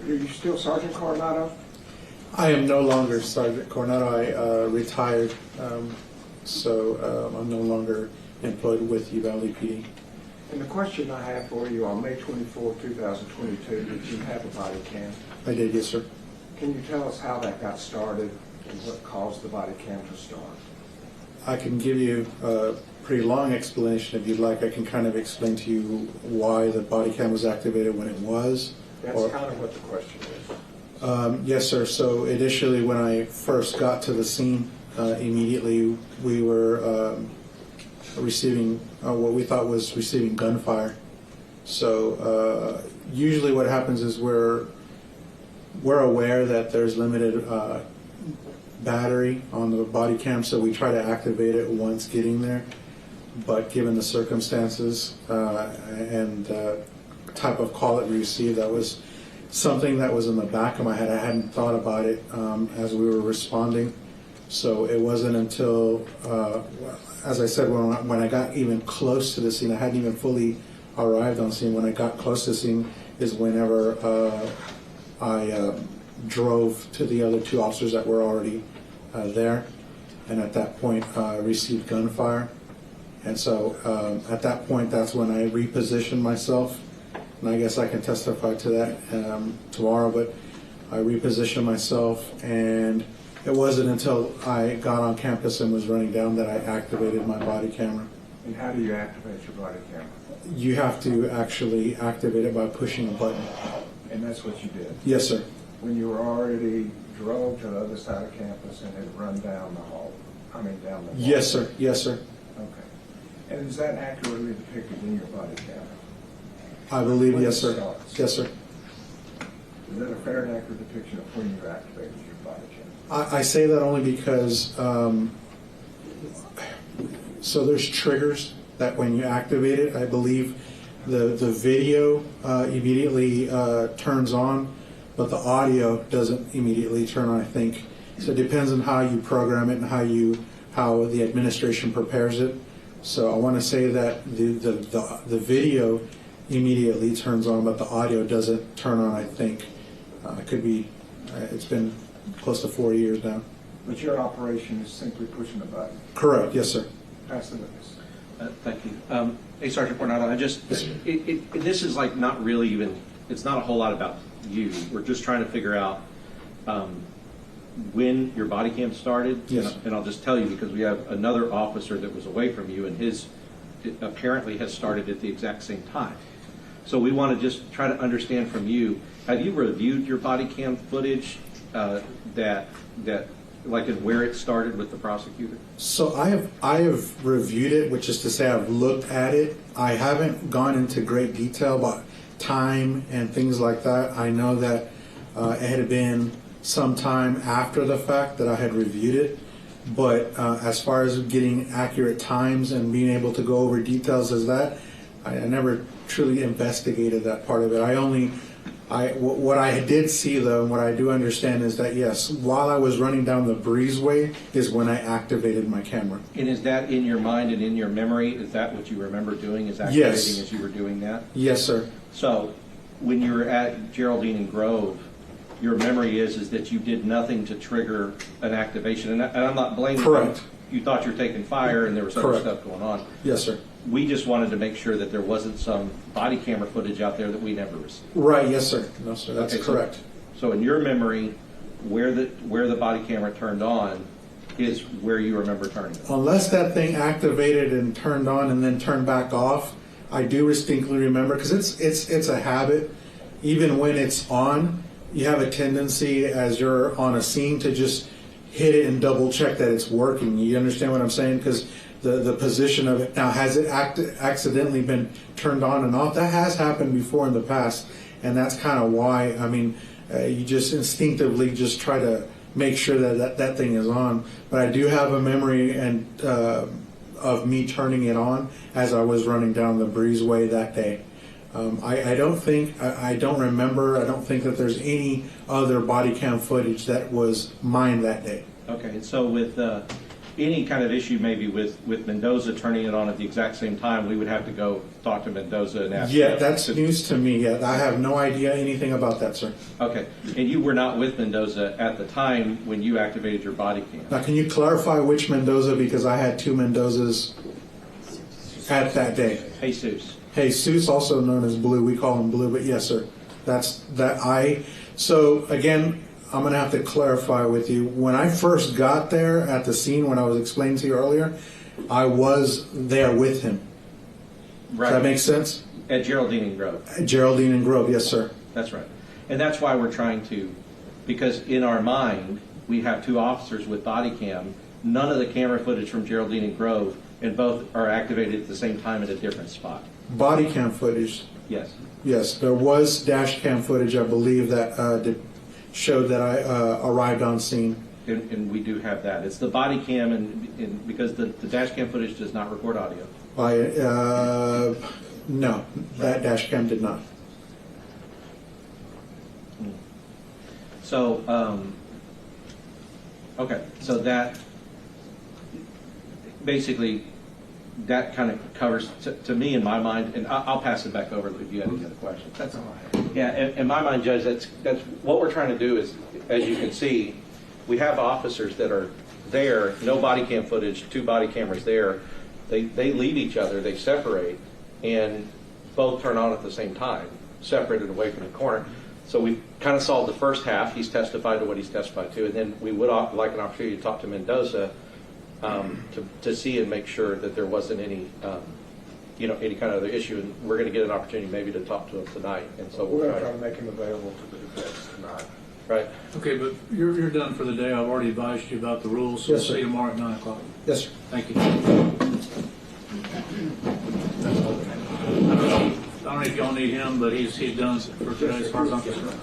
Are you still Sergeant Coronado? I am no longer Sergeant Coronado. I retired, so I'm no longer employed with Uvalde PD. And the question I have for you, on May 24, 2022, did you have a body cam? I did, yes, sir. Can you tell us how that got started and what caused the body cam to start? I can give you a pretty long explanation if you'd like. I can kind of explain to you why the body cam was activated when it was. That's kind of what the question is. Yes, sir. So initially, when I first got to the scene, immediately we were receiving what we thought was receiving gunfire. So usually what happens is we're aware that there's limited battery on the body cam, so we try to activate it once getting there. But given the circumstances and type of call that we received, that was something that was in the back of my head. I hadn't thought about it as we were responding. So it wasn't until, as I said, when I got even close to the scene, I hadn't even fully arrived on scene. When I got close to the scene is whenever I drove to the other two officers that were already there, and at that point received gunfire. And so at that point, that's when I repositioned myself, and I guess I can testify to that tomorrow, but I repositioned myself, and it wasn't until I got on campus and was running down that I activated my body camera. And how do you activate your body camera? You have to actually activate it by pushing a button. And that's what you did? Yes, sir. When you were already drove to the other side of campus and had run down the hall, down the hall? Yes, sir. Yes, sir. Okay. And is that accurately depicted in your body camera? I believe, When yes, it sir. starts? Yes, sir. Is that a fair and accurate depiction of when you activated your body camera? I say that only because, so there's triggers that when you activate it, I believe the video immediately turns on, but the audio doesn't immediately turn on, I think. So it depends on how you program it and how the administration prepares it. So I want to say that the video immediately turns on, but the audio doesn't turn on, I think. It could be, it's been close to 4 years now. But your operation is simply pushing a button? Correct, yes, sir. Pass the witness. Thank you. Hey, Sergeant Coronado, this is like not really even, it's not a whole lot about you. We're just trying to figure out when your body cam started. Yes. And I'll just tell you because we have another officer that was away from you, and his apparently has started at the exact same time. So we want to just try to understand from you, have you reviewed your body cam footage that like in where it started with the prosecutor? So I have reviewed it, which is to say I've looked at it. I haven't gone into great detail about time and things like that. I know that it had been some time after the fact that I had reviewed it, but as far as getting accurate times and being able to go over details as that, I never truly investigated that part of it. What I did see, though, and what I do understand is that, yes, while I was running down the breezeway is when I activated my camera. And is that in your mind and in your memory? Is that what you remember doing, is activating Yes. as you were doing that? Yes, sir. So when you were at Geraldine and Grove, your memory is that you did nothing to trigger an activation. And I'm not blaming Correct. you. You thought you were taking fire and there was other Correct. stuff going on. Yes, sir. We just wanted to make sure that there wasn't some body camera footage out there that we never received. Right, yes, sir. No, sir, that's Okay, correct. So in your memory, where the body camera turned on is where you remember turning it. Unless that thing activated and turned on and then turned back off, I do distinctly remember, because it's a habit. Even when it's on, you have a tendency as you're on a scene to just hit it and double check that it's working. You understand what I'm saying? Because the position of it. Now, has it accidentally been turned on and off? That has happened before in the past, and that's kind of why, I mean, you just instinctively just try to make sure that thing is on. But I do have a memory and of me turning it on as I was running down the breezeway that day. I don't remember, I don't think that there's any other body cam footage that was mine that day. Okay, and so with any kind of issue maybe with Mendoza turning it on at the exact same time, we would have to go talk to Mendoza and ask. Yeah, him that's to- news to me. Yeah, I have no idea anything about that, sir. Okay, and you were not with Mendoza at the time when you activated your body cam? Now, can you clarify which Mendoza? Because I had two Mendozas at that day. Jesus. Jesus, also known as Blue. We call him Blue, but yes, sir. That's that. So again, I'm going to have to clarify with you. When I first got there at the scene, when I was explaining to you earlier, I was there with him. Right. Does that make sense? At Geraldine and Grove. Geraldine and Grove, yes, sir. That's right. And that's why we're trying to, because in our mind, we have two officers with body cam, none of the camera footage from Geraldine and Grove, and both are activated at the same time at a different spot. Body cam footage. Yes. Yes, there was dash cam footage, I believe, that showed that I arrived on scene. And we do have that. It's the body cam, and because the dash cam footage does not record audio. No, that dash cam did not. So, okay, so that, basically, that kind of covers, to me, in my mind, and I'll pass it back over if you have any other questions. That's all I have. Yeah, in my mind, Judge, that's what we're trying to do is, as you can see, we have officers that are there, no body cam footage, two body cameras there. They leave each other, they separate, and both turn on at the same time, separated away from the corner. So we've kind of solved the first half. He's testified to what he's testified to, and then we would like an opportunity to talk to Mendoza to see and make sure that there wasn't any, any kind of other issue. And we're going to get an opportunity maybe to talk to him tonight. And so We're we'll going to try try to make him available to the defense tonight. Right. Okay, but you're done for the day. I've already advised you about the rules, so Yes, we'll sir. see you tomorrow at 9 o'clock. Yes, sir. Thank you. I don't know if y'all need him, but he's done for today as far as I'm concerned.